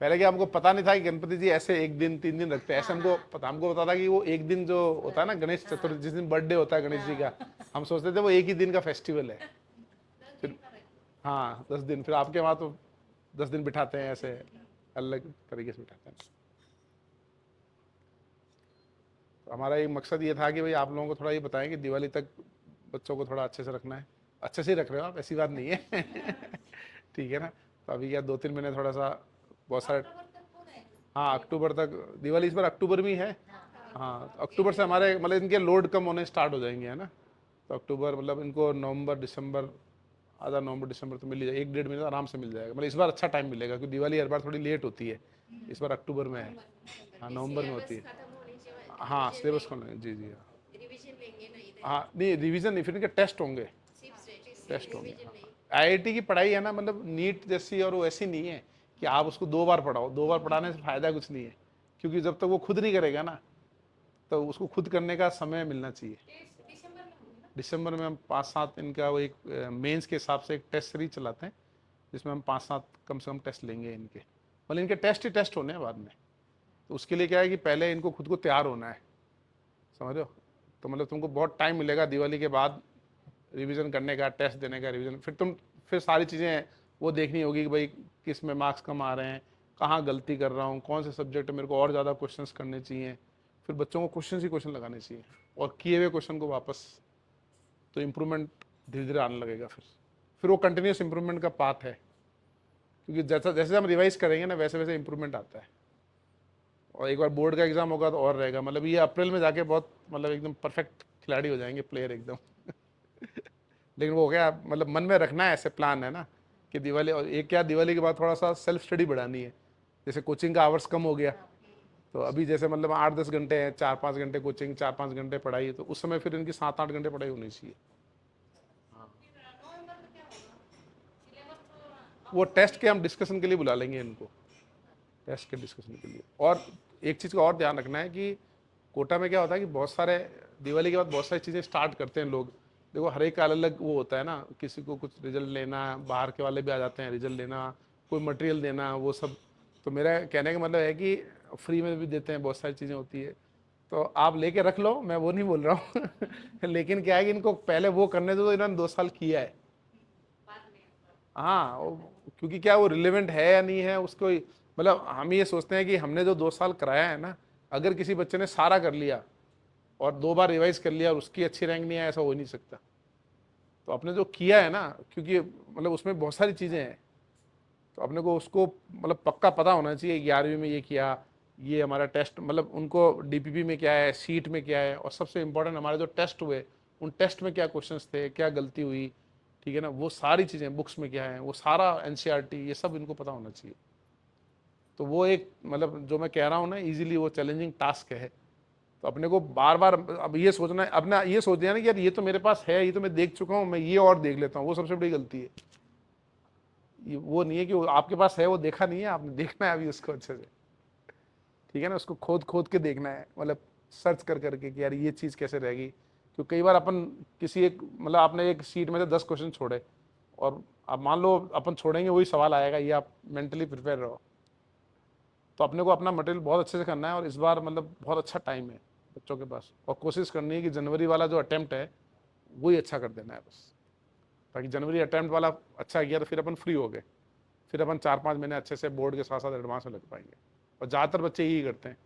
पहले क्या हमको पता नहीं था कि गणपति जी ऐसे 1 दिन 3 दिन रखते हैं, ऐसे हमको पता था कि वो एक दिन जो होता है ना गणेश चतुर्थी, जिस दिन बर्थडे होता है गणेश जी का, हम सोचते थे वो एक ही दिन का फेस्टिवल है। फिर हाँ 10 दिन, फिर आपके वहाँ तो 10 दिन बिठाते हैं, ऐसे अलग तरीके से बिठाते हैं। तो हमारा एक मकसद ये था कि भाई आप लोगों को थोड़ा ये बताएं कि दिवाली तक बच्चों को थोड़ा अच्छे से रखना है। अच्छे से ही रख रहे हो आप, ऐसी बात नहीं है। ठीक है ना। तो अभी क्या 2-3 महीने थोड़ा सा बहुत सारे, हाँ अक्टूबर तक दिवाली, इस बार अक्टूबर में है। हाँ तो अक्टूबर से हमारे मतलब इनके लोड कम होने स्टार्ट हो जाएंगे, है ना। तो अक्टूबर मतलब इनको नवंबर दिसंबर, आधा नवंबर दिसंबर तो मिल ही जाएगा, 1-1.5 महीने तो आराम से मिल जाएगा। मतलब इस बार अच्छा टाइम मिलेगा क्योंकि दिवाली हर बार थोड़ी लेट होती है, इस बार अक्टूबर में है। हाँ नवंबर में होती है। हाँ सिलेबस कौन है, जी जी हाँ। हाँ नहीं रिवीजन नहीं, फिर इनके टेस्ट होंगे, टेस्ट होंगे। आईआईटी की पढ़ाई है ना, मतलब नीट जैसी और वो ऐसी नहीं है कि आप उसको 2 बार पढ़ाओ, 2 बार पढ़ाने से फायदा कुछ नहीं है, क्योंकि जब तक वो खुद नहीं करेगा ना, तो उसको खुद करने का समय मिलना चाहिए। दिसंबर में हम 5-7 इनका वो एक मेंस के हिसाब से एक टेस्ट सीरीज चलाते हैं, जिसमें हम 5-7 कम से कम टेस्ट लेंगे इनके, मतलब इनके टेस्ट ही टेस्ट होने हैं बाद में। तो उसके लिए क्या है कि पहले इनको खुद को तैयार होना है, समझ रहे हो। तो मतलब तुमको बहुत टाइम मिलेगा दिवाली के बाद रिवीजन करने का, टेस्ट देने का, रिवीजन, फिर सारी चीज़ें वो देखनी होगी कि भाई किस में मार्क्स कम आ रहे हैं, कहाँ गलती कर रहा हूँ, कौन से सब्जेक्ट में मेरे को और ज़्यादा क्वेश्चंस करने चाहिए। फिर बच्चों को क्वेश्चन ही क्वेश्चन लगाने चाहिए, और किए हुए क्वेश्चन को वापस, तो इम्प्रूवमेंट धीरे धीरे आने लगेगा। फिर वो कंटिन्यूस इम्प्रूवमेंट का पाथ है, क्योंकि जैसा जैसे हम रिवाइज करेंगे ना वैसे वैसे इम्प्रूवमेंट आता है। और एक बार बोर्ड का एग्जाम होगा तो और रहेगा, मतलब ये अप्रैल में जाके बहुत मतलब एकदम परफेक्ट खिलाड़ी हो जाएंगे, प्लेयर एकदम। लेकिन वो क्या मतलब मन में रखना है, ऐसे प्लान है ना कि दिवाली, और एक क्या दिवाली के बाद थोड़ा सा सेल्फ स्टडी बढ़ानी है। जैसे कोचिंग का आवर्स कम हो गया, तो अभी जैसे मतलब 8-10 घंटे हैं, 4-5 घंटे कोचिंग, 4-5 घंटे पढ़ाई, तो उस समय फिर इनकी 7-8 घंटे पढ़ाई होनी चाहिए। वो टेस्ट के हम डिस्कशन के लिए बुला लेंगे इनको, टेस्ट के डिस्कशन के लिए। और एक चीज़ का और ध्यान रखना है कि कोटा में क्या होता है कि बहुत सारे दिवाली के बाद बहुत सारी चीज़ें स्टार्ट करते हैं लोग। देखो हर एक का अलग अलग वो होता है ना, किसी को कुछ रिजल्ट लेना, बाहर के वाले भी आ जाते हैं रिजल्ट लेना, कोई मटेरियल देना, वो सब। तो मेरा कहने का मतलब है कि फ्री में भी देते हैं, बहुत सारी चीज़ें होती है, तो आप लेके रख लो, मैं वो नहीं बोल रहा हूँ। लेकिन क्या है कि इनको पहले वो करने दो, तो इन्होंने 2 साल किया है। हाँ क्योंकि क्या वो रिलेवेंट है या नहीं है उसको मतलब हम ये सोचते हैं कि हमने जो 2 साल कराया है ना, अगर किसी बच्चे ने सारा कर लिया और 2 बार रिवाइज कर लिया और उसकी अच्छी रैंक नहीं आया, ऐसा हो नहीं सकता। तो अपने जो किया है ना, क्योंकि मतलब उसमें बहुत सारी चीज़ें हैं, तो अपने को उसको मतलब पक्का पता होना चाहिए। 11वीं में ये किया, ये हमारा टेस्ट, मतलब उनको डीपीपी में क्या है, सीट में क्या है, और सबसे इम्पोर्टेंट हमारे जो टेस्ट हुए उन टेस्ट में क्या क्वेश्चंस थे, क्या गलती हुई, ठीक है ना, वो सारी चीज़ें बुक्स में क्या है, वो सारा एनसीईआरटी, ये सब इनको पता होना चाहिए। तो वो एक मतलब जो मैं कह रहा हूँ ना, इजीली वो चैलेंजिंग टास्क है। तो अपने को बार बार अब ये सोचना है, अपना ये सोच दिया ना कि यार ये तो मेरे पास है, ये तो मैं देख चुका हूँ, मैं ये और देख लेता हूँ, वो सबसे बड़ी गलती है। ये वो नहीं है कि वो आपके पास है, वो देखा नहीं है आपने, देखना है अभी उसको अच्छे से, ठीक है ना, उसको खोद खोद के देखना है, मतलब सर्च कर करके कि यार ये चीज़ कैसे रहेगी। क्योंकि कई बार अपन किसी एक मतलब आपने एक सीट में से 10 क्वेश्चन छोड़े, और अब मान लो अपन छोड़ेंगे वही सवाल आएगा, ये आप मेंटली प्रिपेयर रहो। तो अपने को अपना मटेरियल बहुत अच्छे से करना है, और इस बार मतलब बहुत अच्छा टाइम है बच्चों के पास, और कोशिश करनी है कि जनवरी वाला जो अटेम्प्ट है वही अच्छा कर देना है बस, ताकि जनवरी अटेम्प्ट वाला अच्छा किया तो फिर अपन फ्री हो गए, फिर अपन 4-5 महीने अच्छे से बोर्ड के साथ साथ एडवांस में लग पाएंगे। और ज़्यादातर बच्चे यही करते हैं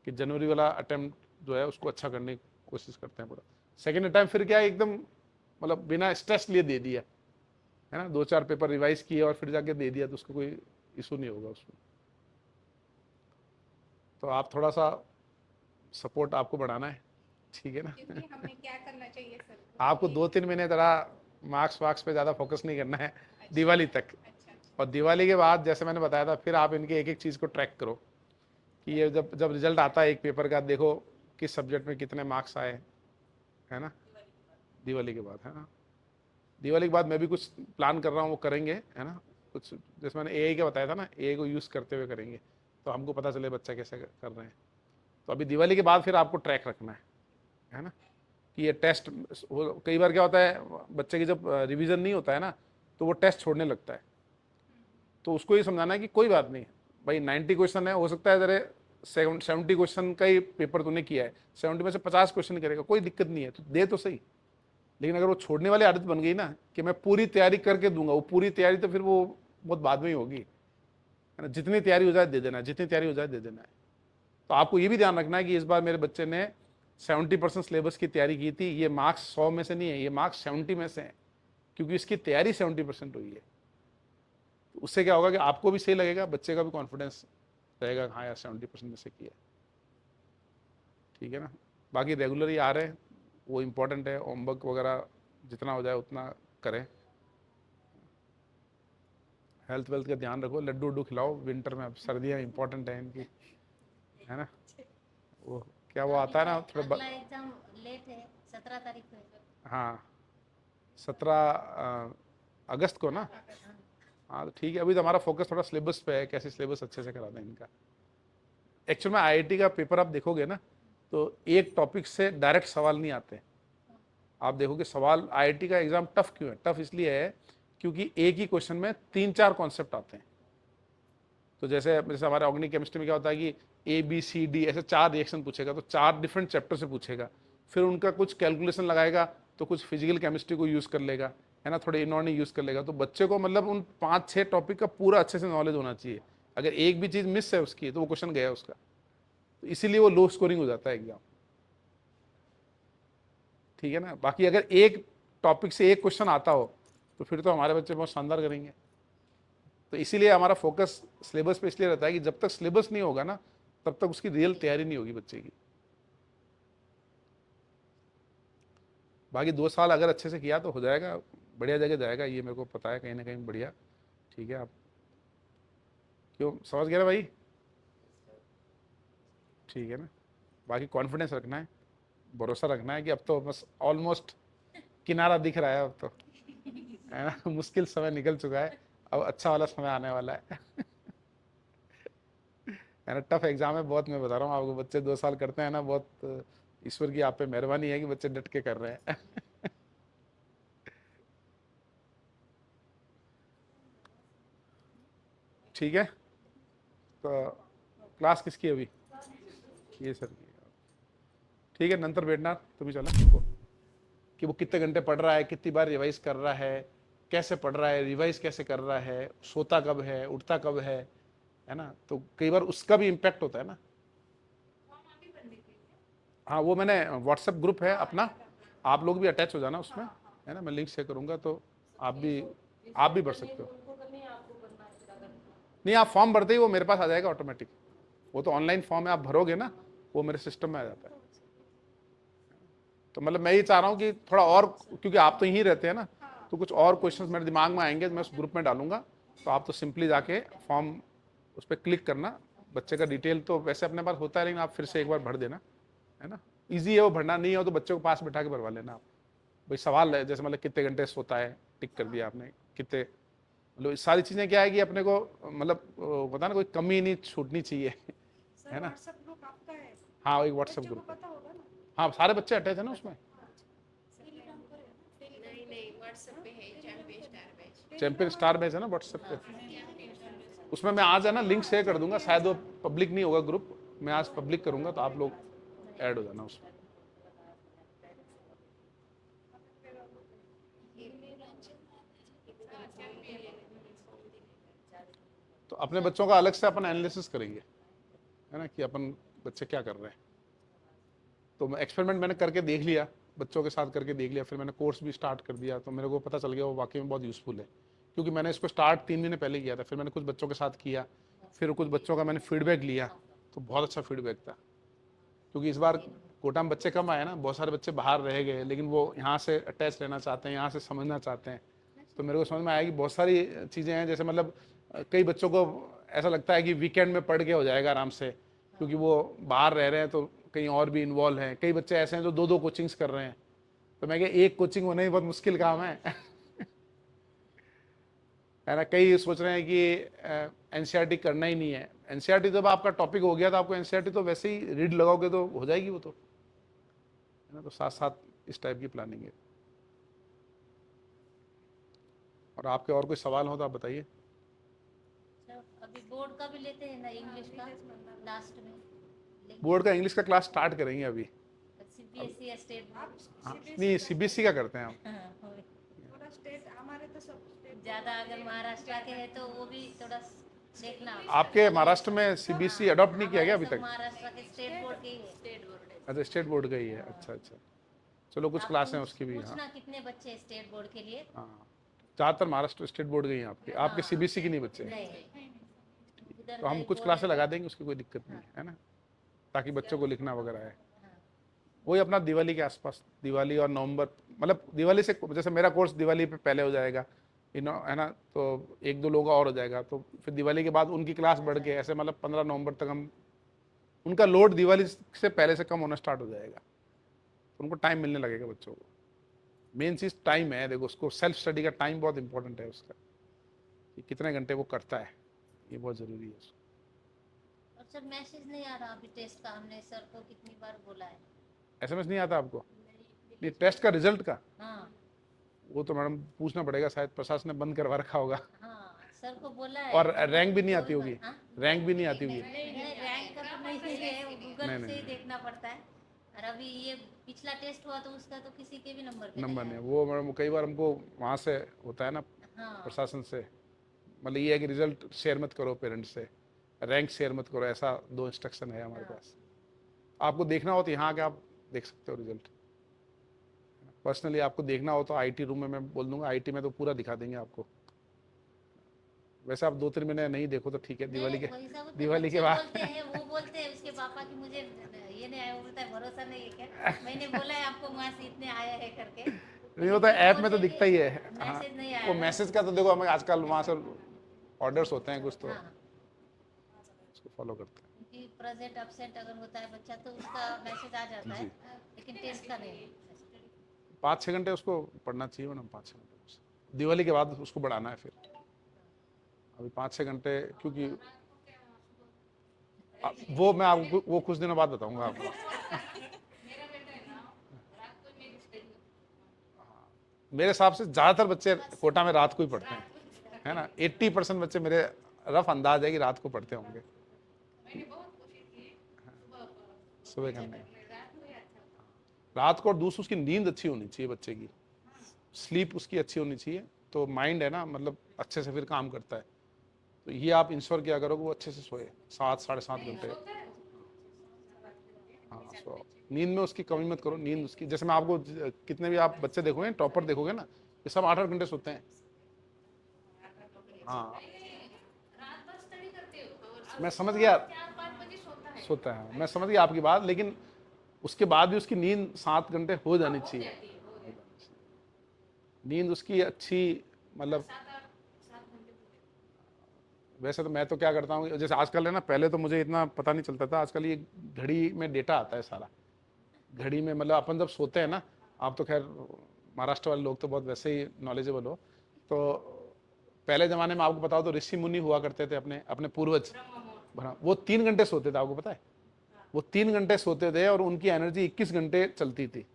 कि जनवरी वाला अटेम्प्ट जो है उसको अच्छा करने की कोशिश करते हैं पूरा। सेकेंड अटैम्प्ट फिर क्या है एकदम मतलब बिना स्ट्रेस लिए दे दिया, है ना, 2-4 पेपर रिवाइज किए और फिर जाके दे दिया, तो उसको कोई इशू नहीं होगा उसमें। तो आप थोड़ा सा सपोर्ट आपको बढ़ाना है, ठीक है ना। क्योंकि हमें क्या करना चाहिए सर आपको कि 2-3 महीने ज़रा मार्क्स वार्क्स पे ज़्यादा फोकस नहीं करना है अच्छा दिवाली तक। अच्छा और दिवाली के बाद जैसे मैंने बताया था, फिर आप इनके एक एक चीज़ को ट्रैक करो कि ये जब जब रिजल्ट आता है एक पेपर का, देखो किस सब्जेक्ट में कितने मार्क्स आए, है ना, दिवाली के बाद, है ना। दिवाली के बाद मैं भी कुछ प्लान कर रहा हूँ, वो करेंगे, है ना, कुछ जैसे मैंने एआई का बताया था ना, एआई को यूज़ करते हुए करेंगे, तो हमको पता चले बच्चा कैसे कर रहे हैं। तो अभी दिवाली के बाद फिर आपको ट्रैक रखना है ना, कि ये टेस्ट, कई बार क्या होता है बच्चे की जब रिवीजन नहीं होता है ना, तो वो टेस्ट छोड़ने लगता है। तो उसको ये समझाना है कि कोई बात नहीं, भाई 90 क्वेश्चन है, हो सकता है तेरे 70 क्वेश्चन का ही पेपर तूने किया है, 70 में से 50 क्वेश्चन करेगा, कोई दिक्कत नहीं है, तो दे तो सही। लेकिन अगर वो छोड़ने वाली आदत बन गई ना कि मैं पूरी तैयारी करके दूंगा, वो पूरी तैयारी तो फिर वो बहुत बाद में ही होगी, है ना। जितनी तैयारी हो जाए दे देना है, जितनी तैयारी हो जाए दे देना है। तो आपको ये भी ध्यान रखना है कि इस बार मेरे बच्चे ने 70% सिलेबस की तैयारी की थी, ये मार्क्स 100 में से नहीं है, ये मार्क्स 70 में से हैं, क्योंकि इसकी तैयारी 70% हुई है। तो उससे क्या होगा कि आपको भी सही लगेगा, बच्चे का भी कॉन्फिडेंस रहेगा, हाँ यार 70% में से किया, ठीक है ना। बाकी रेगुलर ही आ रहे हैं, वो इम्पोर्टेंट है, होमवर्क वगैरह जितना हो जाए उतना करें। हेल्थ वेल्थ का ध्यान रखो, लड्डू उड्डू खिलाओ विंटर में, अब सर्दियाँ इंपॉर्टेंट है इनकी, है ना। वो क्या वो आता है ना थोड़ा अगला एग्जाम लेट है, 17 तारीख को है। हाँ 17 अगस्त को ना। हाँ तो ठीक है, अभी तो हमारा फोकस थोड़ा सिलेबस पे है, कैसे सिलेबस अच्छे से करा दें इनका। एक्चुअल में आईआईटी का पेपर आप देखोगे ना, तो एक टॉपिक से डायरेक्ट सवाल नहीं आते। आप देखोगे सवाल, आईआईटी का एग्जाम टफ क्यों है, टफ इसलिए है क्योंकि एक ही क्वेश्चन में 3-4 कॉन्सेप्ट आते हैं। तो जैसे जैसे हमारे ऑर्गेनिक केमिस्ट्री में क्या होता है कि ABCD ऐसे 4 रिएक्शन पूछेगा, तो 4 डिफरेंट चैप्टर से पूछेगा, फिर उनका कुछ कैलकुलेशन लगाएगा, तो कुछ फिजिकल केमिस्ट्री को यूज़ कर लेगा, है ना, थोड़े इनऑर्गेनिक यूज़ कर लेगा। तो बच्चे को मतलब उन 5-6 टॉपिक का पूरा अच्छे से नॉलेज होना चाहिए। अगर एक भी चीज़ मिस है उसकी तो वो क्वेश्चन गया उसका, तो इसीलिए वो लो स्कोरिंग हो जाता है एग्जाम, ठीक है ना। बाकी अगर एक टॉपिक से एक क्वेश्चन आता हो तो फिर तो हमारे बच्चे बहुत शानदार करेंगे। तो इसीलिए हमारा फोकस सिलेबस पे इसलिए रहता है कि जब तक सिलेबस नहीं होगा ना, तब तक उसकी रियल तैयारी नहीं होगी बच्चे की। बाकी 2 साल अगर अच्छे से किया तो हो जाएगा, बढ़िया जगह जाएगा, ये मेरे को पता है कहीं ना कहीं बढ़िया, ठीक है। आप क्यों समझ गए ना भाई, ठीक है ना। बाकी कॉन्फिडेंस रखना है, भरोसा रखना है कि अब तो बस ऑलमोस्ट किनारा दिख रहा है अब तो, है ना। मुश्किल समय निकल चुका है, अब अच्छा वाला समय आने वाला है। है ना, टफ एग्जाम है बहुत, मैं बता रहा हूँ आपको, बच्चे 2 साल करते हैं ना, बहुत ईश्वर की आप पे मेहरबानी है कि बच्चे डट के कर रहे हैं। ठीक है, तो क्लास किसकी है अभी, ये सर की, ठीक है। नंतर बैठना तुम्ही चला कि वो कितने घंटे पढ़ रहा है, कितनी बार रिवाइज कर रहा है, कैसे पढ़ रहा है, रिवाइज कैसे कर रहा है, सोता कब है, उठता कब है ना। तो कई बार उसका भी इम्पैक्ट होता है ना। हाँ वो मैंने व्हाट्सएप ग्रुप है अपना, आप लोग भी अटैच हो जाना उसमें, है ना। मैं लिंक शेयर करूँगा तो आप भी भर सकते हो। नहीं, आप फॉर्म भरते ही वो मेरे पास आ जाएगा ऑटोमेटिक, वो तो ऑनलाइन फॉर्म है, आप भरोगे ना वो मेरे सिस्टम में आ जाता है। तो मतलब मैं ये चाह रहा हूँ कि थोड़ा और, क्योंकि आप तो यहीं रहते हैं ना, तो कुछ और क्वेश्चंस मेरे दिमाग में आएंगे, मैं उस ग्रुप में डालूंगा, तो आप तो सिंपली जाके फॉर्म उस पर क्लिक करना। बच्चे का डिटेल तो वैसे अपने पास होता है, लेकिन आप फिर से एक बार भर देना, है ना। ईजी है वो भरना, नहीं हो तो बच्चे को पास बैठा के भरवा लेना आप। भाई सवाल है जैसे मतलब कितने घंटे सोता है, टिक कर दिया आपने, कितने, मतलब सारी चीज़ें क्या है कि अपने को मतलब पता ना कोई कमी नहीं छूटनी चाहिए, है ना। ग्रुप आपका है, हाँ एक व्हाट्सएप बच्चों को ग्रुप है, पता होगा ना। हाँ सारे बच्चे अटैच है ना उसमें। नहीं नहीं, व्हाट्सएप पे है champion star batch. Champion star batch है ना व्हाट्सएप पे, उसमें मैं आज है ना लिंक शेयर कर दूंगा, शायद वो पब्लिक नहीं होगा ग्रुप, मैं आज पब्लिक करूंगा तो आप लोग ऐड हो जाना उसमें। तो अपने बच्चों का अलग से अपन एनालिसिस करेंगे, है ना, कि अपन बच्चे क्या कर रहे हैं। तो एक्सपेरिमेंट मैंने करके देख लिया, बच्चों के साथ करके देख लिया, फिर मैंने कोर्स भी स्टार्ट कर दिया, तो मेरे को पता चल गया वो वाकई में बहुत यूज़फुल है। क्योंकि मैंने इसको स्टार्ट 3 महीने पहले किया था, फिर मैंने कुछ बच्चों के साथ किया, फिर कुछ बच्चों का मैंने फीडबैक लिया, तो बहुत अच्छा फीडबैक था। क्योंकि इस बार कोटा में बच्चे कम आए ना, बहुत सारे बच्चे बाहर रह गए, लेकिन वो यहाँ से अटैच रहना चाहते हैं, यहाँ से समझना चाहते हैं। तो मेरे को समझ में आया कि बहुत सारी चीज़ें हैं, जैसे मतलब कई बच्चों को ऐसा लगता है कि वीकेंड में पढ़ के हो जाएगा आराम से, क्योंकि वो बाहर रह रहे हैं तो कहीं और भी इन्वॉल्व हैं। कई बच्चे ऐसे हैं जो 2-2 कोचिंग्स कर रहे हैं, तो मैं क्या एक कोचिंग होना ही बहुत मुश्किल काम है। है ना। कई सोच रहे हैं कि एनसीईआरटी करना ही नहीं है, एनसीईआरटी जब आपका टॉपिक हो गया तो आपको एनसीईआरटी तो वैसे ही रीड लगाओगे तो हो जाएगी वो तो, है ना। तो साथ साथ इस टाइप की प्लानिंग है। और आपके और कोई सवाल हो तो आप बताइए। अभी बोर्ड का भी लेते हैं ना, इंग्लिश का लास्ट में। बोर्ड का इंग्लिश का क्लास स्टार्ट करेंगे अभी। सीबीएसई या स्टेट हाँ, बोर्ड? नहीं सीबीएसई का करते हैं हम। हाँ, वही। थोड़ा स्टेट हमारे तो सब स्टेट ज्यादा अगर महाराष्ट्र के है तो वो भी थोड़ा देखना। आपके महाराष्ट्र में सीबीएसई अडॉप्ट नहीं किया गया अभी हमारे तक? सब महाराष्ट्र के स्टेट बोर्ड के ही है। स्टेट बोर्ड है। अच्छा स्टेट बोर्ड का ही है, अच्छा अच्छा। चलो कुछ आप क्लास हैं उसकी भी। हाँ पूछना कितने बच्चे हैं स्टेट बोर्ड के लिए? हाँ, ज़्यादातर महाराष्ट्र स्टेट बोर्ड के ही हैं आपके, आपके हाँ। सीबीएसई की नहीं बच्चे। नहीं, उधर तो हम नहीं कुछ बोर्ड क्लासें है। लगा देंगे, उसकी कोई दिक्कत नहीं है ना, ताकि बच्चों को लिखना वगैरह है। हाँ। वही अपना दिवाली के आसपास, दिवाली और नवंबर, मतलब दिवाली से, जैसे मेरा कोर्स दिवाली पे पहले हो जाएगा है ना, तो एक दो लोगों का और हो जाएगा, तो फिर दिवाली के बाद उनकी क्लास बढ़ के ऐसे मतलब 15 नवंबर तक हम, उनका लोड दिवाली से पहले से कम होना स्टार्ट हो जाएगा, तो उनको टाइम मिलने लगेगा बच्चों को। मेन चीज़ टाइम है, देखो उसको सेल्फ स्टडी का टाइम बहुत इंपॉर्टेंट है उसका, कि कितने घंटे वो करता है, ये बहुत ज़रूरी है उसको। और सर मैसेज नहीं आ रहा अभी टेस्ट का, हमने सर को कितनी बार बोला है। एसएमएस नहीं आता आपको? ये टेस्ट का रिजल्ट का, हाँ वो तो मैडम पूछना पड़ेगा, शायद प्रशासन ने बंद करवा रखा होगा। हाँ, सर को बोला है। और रैंक भी नहीं आती होगी? हाँ? रैंक भी नहीं आती होगी? नहीं, रैंक का तो नहीं है, वो गूगल नहीं, से ही नहीं। देखना पड़ता है। और अभी ये पिछला टेस्ट हुआ तो उसका तो किसी के भी नंबर पे नंबर नहीं नहीं, वो मैडम कई बार हमको वहाँ से होता है ना, आया। हाँ प्रशासन से, मतलब ये है कि रिजल्ट शेयर मत करो पेरेंट्स से, रैंक शेयर मत करो, ऐसा 2 इंस्ट्रक्शन है हमारे पास। आपको देखना हो तो यहाँ आके आप देख सकते हो रिजल्ट। पर्सनली आपको देखना हो तो आईटी रूम में मैं बोल दूंगा, आईटी में तो पूरा दिखा देंगे आपको। वैसे आप 2-3 महीने नहीं देखो तो ठीक है, दिवाली के बाद बोलते हैं, वो बोलते हैं उसके पापा की मुझे ये नहीं आया, वो बोलता है भरोसा नहीं है क्या? मैंने बोला है आपको वहाँ से इतने आया है करके। नहीं होता है, ऐप में तो दिखता ही है। हाँ, मैसेज नहीं आया वो ना। मैसेज का तो देखो हमें आजकल वहाँ से ऑर्डर्स होते हैं कुछ, तो हाँ, उसको फॉलो करते हैं। क्योंकि प्रेजेंट एब्सेंट अगर होता है बच्चा तो उसका मैसेज आ जाता है, लेकिन टेस्ट का नहीं। 5-6 घंटे उसको पढ़ना चाहिए मैडम, 5-6 घंटे दिवाली के बाद उसको बढ़ाना है फिर। अभी 5-6 घंटे, क्योंकि वो मैं आपको वो कुछ दिनों बाद बताऊंगा आपको। मेरे हिसाब से ज़्यादातर बच्चे कोटा में रात को ही पढ़ते हैं, है ना, 80% बच्चे मेरे रफ अंदाज है कि रात को पढ़ते होंगे, सुबह करने। रात को, और दूसरी उसकी नींद अच्छी होनी चाहिए बच्चे की, स्लीप उसकी अच्छी होनी चाहिए, तो माइंड है ना, मतलब अच्छे से फिर काम करता है। तो ये आप इंश्योर किया करो कि वो अच्छे से सोए, 7-7.5 घंटे। हाँ, सो नींद में उसकी कमी मत करो, नींद उसकी, जैसे मैं आपको कितने भी आप बच्चे देखोगे टॉपर देखोगे ना, ये सब 8-8 घंटे सोते हैं। हाँ मैं समझ गया, सोता है, मैं समझ गया आपकी बात, लेकिन उसके बाद भी उसकी नींद 7 घंटे हो जानी चाहिए, नींद उसकी अच्छी, मतलब वैसे तो मैं तो क्या करता हूँ, जैसे आजकल है ना, पहले तो मुझे इतना पता नहीं चलता था, आजकल ये घड़ी में डेटा आता है सारा, घड़ी में, मतलब अपन जब सोते हैं ना, आप तो खैर महाराष्ट्र वाले लोग तो बहुत वैसे ही नॉलेजेबल हो, तो पहले ज़माने में आपको बताओ तो ऋषि मुनि हुआ करते थे, अपने अपने पूर्वज, वो 3 घंटे सोते थे, आपको पता है, वो 3 घंटे सोते थे और उनकी एनर्जी 21 घंटे चलती थी।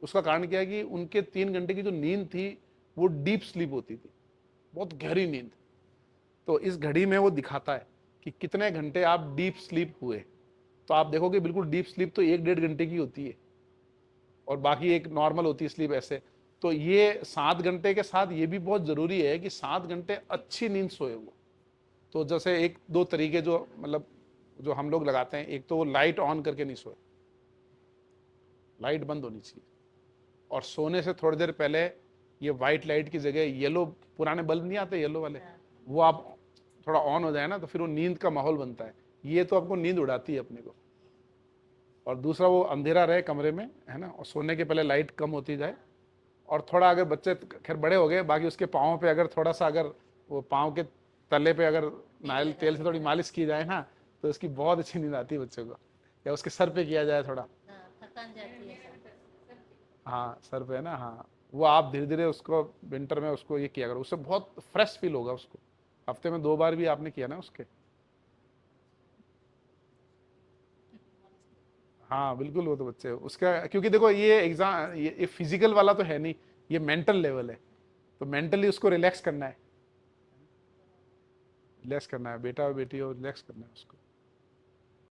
उसका कारण क्या है कि उनके 3 घंटे की जो नींद थी वो डीप स्लीप होती थी, बहुत गहरी नींद। तो इस घड़ी में वो दिखाता है कि कितने घंटे आप डीप स्लीप हुए, तो आप देखोगे बिल्कुल डीप स्लीप तो 1-1.5 घंटे की होती है, और बाकी एक नॉर्मल होती है स्लीप ऐसे। तो ये 7 घंटे के साथ ये भी बहुत ज़रूरी है कि 7 घंटे अच्छी नींद सोए वो। तो जैसे 1-2 तरीके जो मतलब जो हम लोग लगाते हैं, एक तो वो लाइट ऑन करके नहीं सोए, लाइट बंद होनी चाहिए, और सोने से थोड़ी देर पहले ये वाइट लाइट की जगह येलो, पुराने बल्ब नहीं आते येलो वाले, वो आप थोड़ा ऑन हो जाए ना, तो फिर वो नींद का माहौल बनता है, ये तो आपको नींद उड़ाती है अपने को। और दूसरा वो अंधेरा रहे कमरे में, है ना, और सोने के पहले लाइट कम होती जाए, और थोड़ा अगर बच्चे खैर बड़े हो गए, बाकी उसके पाँव पे अगर थोड़ा सा, अगर वो पाँव के तले पे अगर नारियल तेल से थोड़ी मालिश की जाए ना, तो उसकी बहुत अच्छी नींद आती है बच्चों को, या उसके सर पे किया जाए थोड़ा, थकान जाती है। हाँ सर पे है ना, हाँ, वो आप धीरे धीरे उसको विंटर में उसको ये किया करो, उससे बहुत फ्रेश फील होगा उसको। हफ्ते में 2 बार भी आपने किया ना उसके, हाँ बिल्कुल, वो तो बच्चे उसका, क्योंकि देखो ये एग्जाम, ये फिजिकल वाला तो है नहीं, ये मेंटल लेवल है, तो मेंटली उसको रिलैक्स करना है, रिलैक्स करना है, बेटा और बेटी हो रिलैक्स करना है उसको।